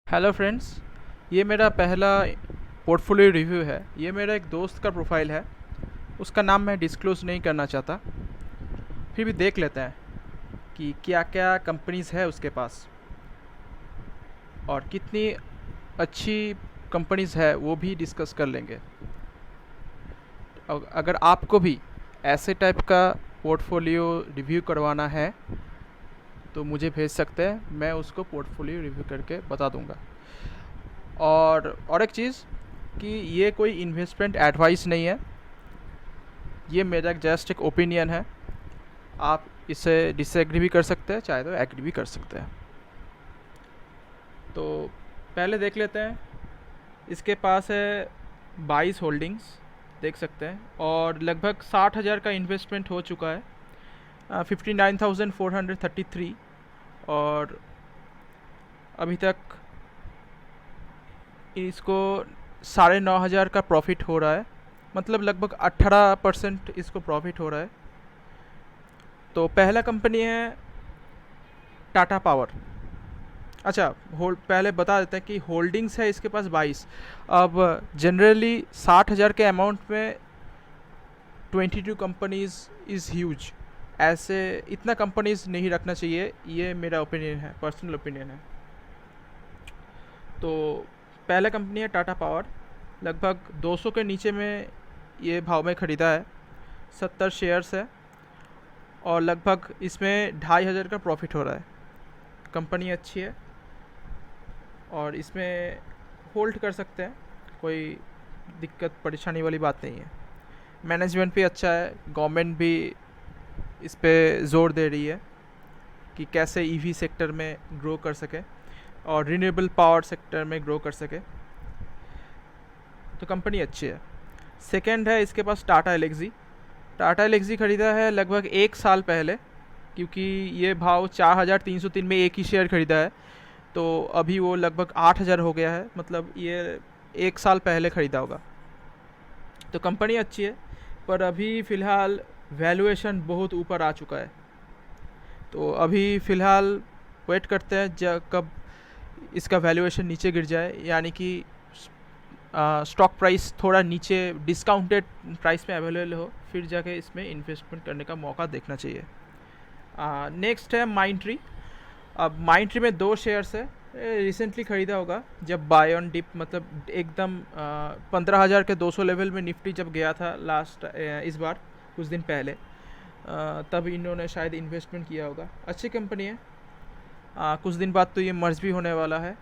Hello friends. ये मेरा पहला पोर्टफोलियो रिव्यू है। ये मेरा एक दोस्त का प्रोफाइल है। उसका नाम मैं डिस्क्लोज़ नहीं करना चाहता। फिर भी देख लेते हैं कि क्या क्या कंपनीज़ है उसके पास और कितनी अच्छी कंपनीज़ है वो भी डिस्कस कर लेंगे। अगर आपको भी ऐसे टाइप का पोर्टफोलियो रिव्यू करवाना है तो मुझे भेज सकते हैं, मैं उसको पोर्टफोलियो रिव्यू करके बता दूंगा। और एक चीज़ कि ये कोई इन्वेस्टमेंट एडवाइस नहीं है, ये मेरा जस्ट एक ओपिनियन है। आप इसे डिसएग्री भी कर सकते हैं, चाहे तो एग्री भी कर सकते हैं। तो पहले देख लेते हैं। इसके पास है 22 होल्डिंग्स, देख सकते हैं, और लगभग 60,000 का इन्वेस्टमेंट हो चुका है, 59,433। और अभी तक इसको 9,500 का प्रॉफिट हो रहा है, मतलब लगभग 18% इसको प्रॉफिट हो रहा है। तो पहला कंपनी है टाटा पावर। अच्छा, पहले बता देते हैं कि होल्डिंग्स है इसके पास 22। अब जनरली 60,000 के अमाउंट में 22 कंपनीज इज़ ह्यूज। ऐसे इतना कंपनीज नहीं रखना चाहिए, ये मेरा ओपिनियन है, पर्सनल ओपिनियन है। तो पहला कंपनी है टाटा पावर। लगभग 200 के नीचे में ये भाव में ख़रीदा है, 70 शेयर्स है, और लगभग इसमें 2,500 का प्रॉफिट हो रहा है। कंपनी अच्छी है और इसमें होल्ड कर सकते हैं, कोई दिक्कत परेशानी वाली बात नहीं है। मैनेजमेंट भी अच्छा है, गवर्नमेंट भी इस पे ज़ोर दे रही है कि कैसे ईवी सेक्टर में ग्रो कर सके और रिन्यूएबल पावर सेक्टर में ग्रो कर सके। तो कंपनी अच्छी है। सेकंड है इसके पास टाटा एलेक्सी। टाटा एलेक्सी ख़रीदा है लगभग 1 साल पहले, क्योंकि ये भाव 4,303 में एक ही शेयर ख़रीदा है, तो अभी वो लगभग 8,000 हो गया है, मतलब ये 1 साल पहले ख़रीदा होगा। तो कंपनी अच्छी है, पर अभी फ़िलहाल वैल्यूएशन बहुत ऊपर आ चुका है। तो अभी फ़िलहाल वेट करते हैं कब इसका वैल्यूएशन नीचे गिर जाए, यानी कि स्टॉक प्राइस थोड़ा नीचे डिस्काउंटेड प्राइस में अवेलेबल हो, फिर जाके इसमें इन्वेस्टमेंट करने का मौका देखना चाहिए। नेक्स्ट है माइंड ट्री। अब माइंड ट्री में 2 शेयर्स है। रिसेंटली ख़रीदा होगा जब बाय ऑन डिप, मतलब एकदम 15,000 के 200 लेवल में निफ्टी जब गया था लास्ट, इस बार कुछ दिन पहले, तब इन्होंने शायद इन्वेस्टमेंट किया होगा। अच्छी कंपनी है। कुछ दिन बाद तो ये मर्ज भी होने वाला है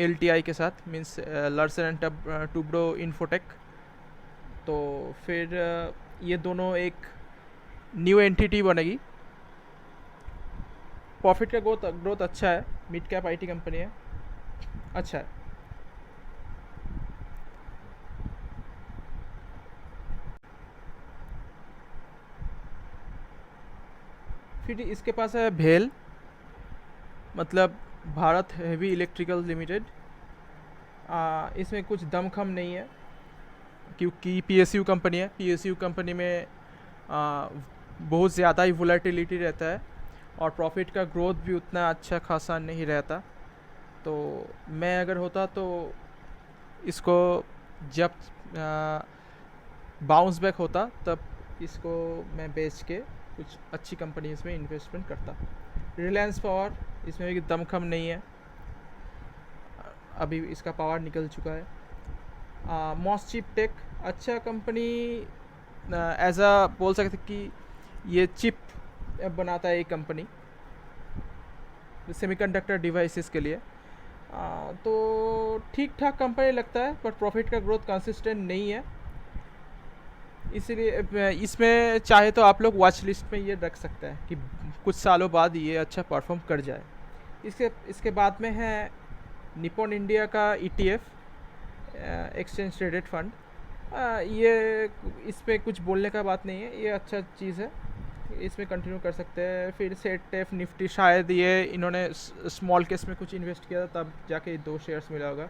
LTI के साथ, मीन्स लर्सन एंड टुब्रो इन्फोटेक। तो फिर ये दोनों एक न्यू एंटिटी बनेगी। प्रॉफिट का ग्रोथ अच्छा है, मिड कैप IT कंपनी है, अच्छा है। फिर इसके पास है भेल, मतलब भारत हेवी इलेक्ट्रिकल लिमिटेड। इसमें कुछ दमखम नहीं है, क्योंकि PSU कंपनी है। PSU कंपनी में बहुत ज़्यादा ही वोलेटिलिटी रहता है और प्रॉफिट का ग्रोथ भी उतना अच्छा खासा नहीं रहता। तो मैं अगर होता तो इसको जब बाउंस बैक होता तब इसको मैं बेच के कुछ अच्छी कंपनीज में इन्वेस्टमेंट करता। रिलायंस पावर, इसमें भी दमखम नहीं है, अभी इसका पावर निकल चुका है। मॉस चिप टेक, अच्छा कंपनी, एज अ बोल सकते कि ये चिप बनाता है एक कंपनी सेमीकंडक्टर डिवाइसेस के लिए। तो ठीक ठाक कंपनी लगता है, पर प्रॉफिट का ग्रोथ कंसिस्टेंट नहीं है, इसीलिए इसमें चाहे तो आप लोग वॉच लिस्ट में ये रख सकते हैं कि कुछ सालों बाद ये अच्छा परफॉर्म कर जाए। इसके बाद में है निपॉन इंडिया का ETF, एक्सचेंज ट्रेडेड फंड। ये इस पर कुछ बोलने का बात नहीं है, ये अच्छा चीज़ है, इसमें कंटिन्यू कर सकते हैं। फिर सेट निफ्टी, शायद ये इन्होंने स्मॉल केस में कुछ इन्वेस्ट किया था, तब जाके 2 शेयर्स मिला होगा।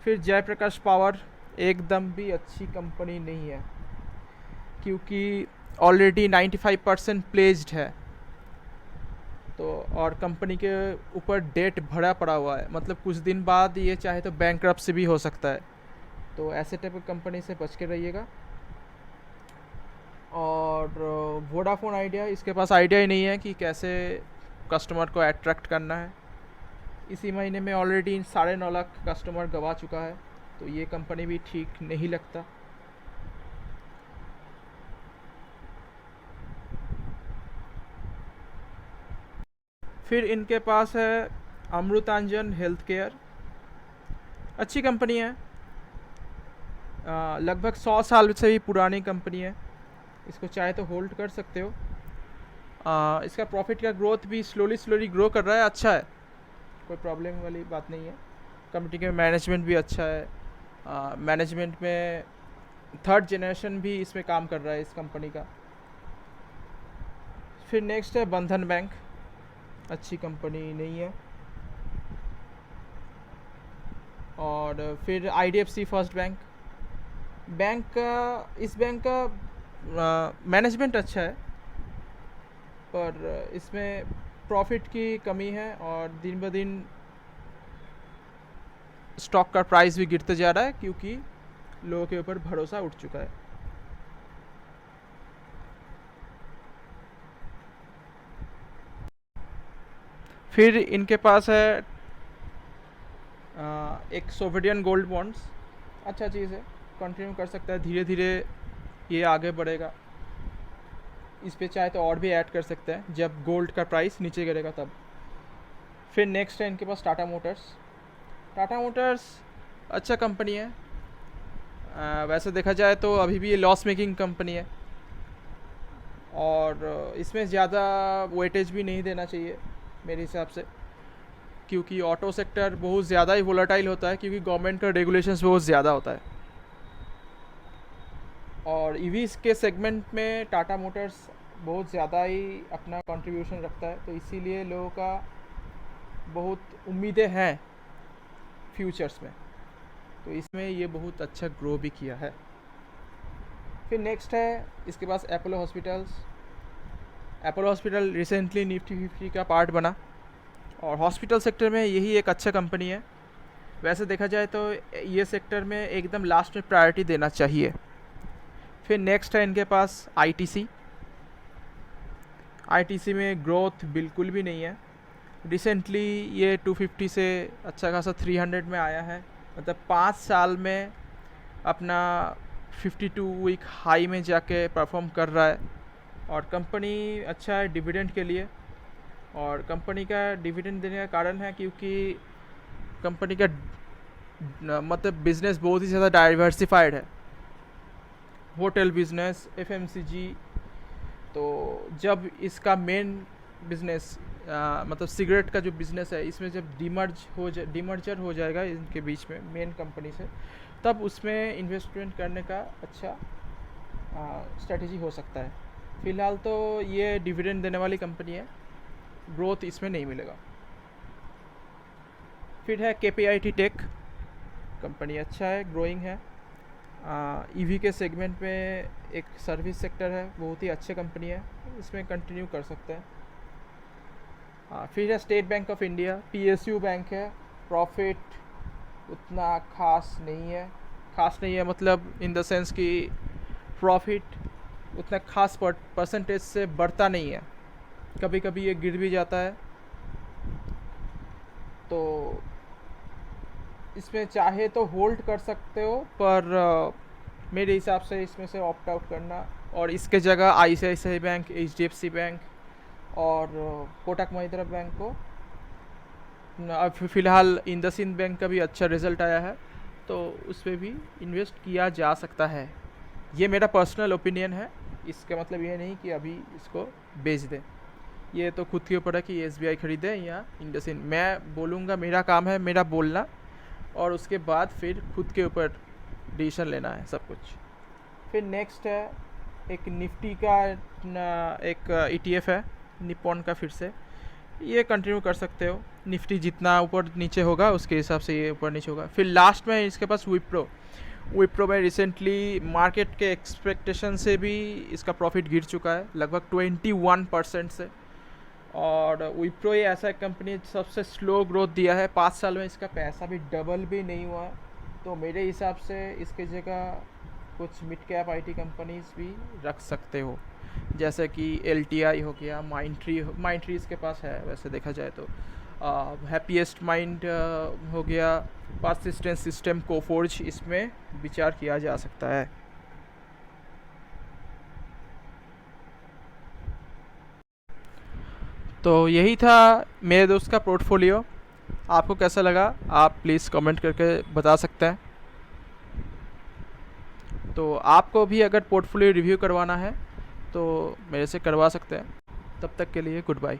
फिर जयप्रकाश पावर एकदम भी अच्छी कंपनी नहीं है, क्योंकि ऑलरेडी 95% प्लेस्ड है। तो और कंपनी के ऊपर डेट भरा पड़ा हुआ है, मतलब कुछ दिन बाद ये चाहे तो बैंकरप्सी भी हो सकता है। तो ऐसे टाइप की कंपनी से बच के रहिएगा। और वोडाफोन आइडिया, इसके पास आइडिया ही नहीं है कि कैसे कस्टमर को अट्रैक्ट करना है। इसी महीने में ऑलरेडी 9.5 लाख कस्टमर गवा चुका है, तो ये कंपनी भी ठीक नहीं लगता। फिर इनके पास है अमृतांजन हेल्थ केयर, अच्छी कंपनी है, लगभग 100 साल से भी पुरानी कंपनी है। इसको चाहे तो होल्ड कर सकते हो। इसका प्रॉफिट का ग्रोथ भी स्लोली ग्रो कर रहा है, अच्छा है, कोई प्रॉब्लम वाली बात नहीं है। कंपनी के मैनेजमेंट भी अच्छा है, मैनेजमेंट में 3rd जनरेशन भी इसमें काम कर रहा है इस कंपनी का। फिर नेक्स्ट है बंधन बैंक, अच्छी कंपनी नहीं है। और फिर IDFC फर्स्ट बैंक, इस बैंक का मैनेजमेंट अच्छा है, पर इसमें प्रॉफिट की कमी है और दिन ब दिन स्टॉक का प्राइस भी गिरते जा रहा है क्योंकि लोगों के ऊपर भरोसा उठ चुका है। फिर इनके पास है एक सोवेरियन गोल्ड बॉन्ड्स, अच्छा चीज़ है, कंटिन्यू कर सकता है, धीरे धीरे ये आगे बढ़ेगा। इस पे चाहे तो और भी ऐड कर सकते हैं जब गोल्ड का प्राइस नीचे गिरेगा तब। फिर नेक्स्ट है इनके पास टाटा मोटर्स। टाटा मोटर्स अच्छा कंपनी है, वैसे देखा जाए तो अभी भी ये लॉस मेकिंग कंपनी है और इसमें ज़्यादा वेटेज भी नहीं देना चाहिए मेरे हिसाब से, क्योंकि ऑटो सेक्टर बहुत ज़्यादा ही वोलेटाइल होता है क्योंकि गवर्नमेंट का रेगुलेशंस बहुत ज़्यादा होता है। और ईवीज़ के सेगमेंट में टाटा मोटर्स बहुत ज़्यादा ही अपना कंट्रीब्यूशन रखता है, तो इसीलिए लोगों का बहुत उम्मीदें हैं फ्यूचर्स में, तो इसमें ये बहुत अच्छा ग्रो भी किया है। फिर नेक्स्ट है इसके पास Apollo hospitals. Apollo hospital recently Nifty 50 का पार्ट बना और हॉस्पिटल सेक्टर में यही एक अच्छा कंपनी है। वैसे देखा जाए तो ये सेक्टर में एकदम लास्ट में प्रायोरिटी देना चाहिए। फिर नेक्स्ट है इनके पास आईटीसी। आईटीसी में ग्रोथ बिल्कुल भी नहीं है, रिसेंटली ये 250 से अच्छा खासा 300 में आया है, मतलब 5 साल में अपना 52 वीक हाई में जाके परफॉर्म कर रहा है। और कंपनी अच्छा है डिविडेंड के लिए, और कंपनी का डिविडेंड देने का कारण है क्योंकि कंपनी का मतलब बिज़नेस बहुत ही ज़्यादा डाइवर्सिफाइड है, होटल बिज़नेस, एफएमसीजी। तो जब इसका मेन बिज़नेस मतलब सिगरेट का जो बिज़नेस है, इसमें जब डीमर्जर हो जाएगा इनके बीच में मेन कंपनी से, तब उसमें इन्वेस्टमेंट करने का अच्छा स्ट्रेटजी हो सकता है। फ़िलहाल तो ये डिविडेंड देने वाली कंपनी है, ग्रोथ इसमें नहीं मिलेगा। फिर है KPIT टेक, कंपनी अच्छा है, ग्रोइंग है, ईवी के सेगमेंट में एक सर्विस सेक्टर है, बहुत ही अच्छी कंपनी है, इसमें कंटिन्यू कर सकते हैं। फिर है state bank of India, PSU bank है, प्रॉफिट उतना खास नहीं है, मतलब इन द सेंस कि प्रॉफिट उतना खास परसेंटेज से बढ़ता नहीं है, कभी कभी ये गिर भी जाता है। तो इसमें चाहे तो होल्ड कर सकते हो, पर मेरे हिसाब से इसमें से ऑप्ट आउट करना और इसके जगह ICICI बैंक, HDFC बैंक और कोटक महिंद्रा बैंक को। अब फ़िलहाल इंडसइंड बैंक का भी अच्छा रिज़ल्ट आया है, तो उस पर भी इन्वेस्ट किया जा सकता है। ये मेरा पर्सनल ओपिनियन है, इसका मतलब ये नहीं कि अभी इसको बेच दें, ये तो खुद के ऊपर है कि SBI ख़रीदें या इंडसइंड। मैं बोलूँगा, मेरा काम है मेरा बोलना, और उसके बाद फिर खुद के ऊपर डिसीजन लेना है सब कुछ। फिर नेक्स्ट है एक निफ्टी का एक ETF है निप्पॉन का, फिर से ये कंटिन्यू कर सकते हो, निफ्टी जितना ऊपर नीचे होगा उसके हिसाब से ये ऊपर नीचे होगा। फिर लास्ट में इसके पास विप्रो में रिसेंटली मार्केट के एक्सपेक्टेशन से भी इसका प्रॉफिट गिर चुका है लगभग 21% से, और विप्रो ये ऐसा कंपनी सबसे स्लो ग्रोथ दिया है, 5 साल में इसका पैसा भी डबल भी नहीं हुआ। तो मेरे हिसाब से इसकी जगह कुछ मिड कैप आईटी कंपनीज भी रख सकते हो, जैसे कि एल हो गया, माइंड ट्री इसके पास है वैसे देखा जाए तो। हैप्पीएस्ट माइंड हो गया, परसिस्टेंट सिस्टम, कोफोर्ज, इसमें विचार किया जा सकता है। तो यही था मेरे दोस्त का पोर्टफोलियो। आपको कैसा लगा आप प्लीज़ कमेंट करके बता सकते हैं। तो आपको भी अगर पोर्टफोलियो रिव्यू करवाना है तो मेरे से करवा सकते हैं। तब तक के लिए गुड बाय।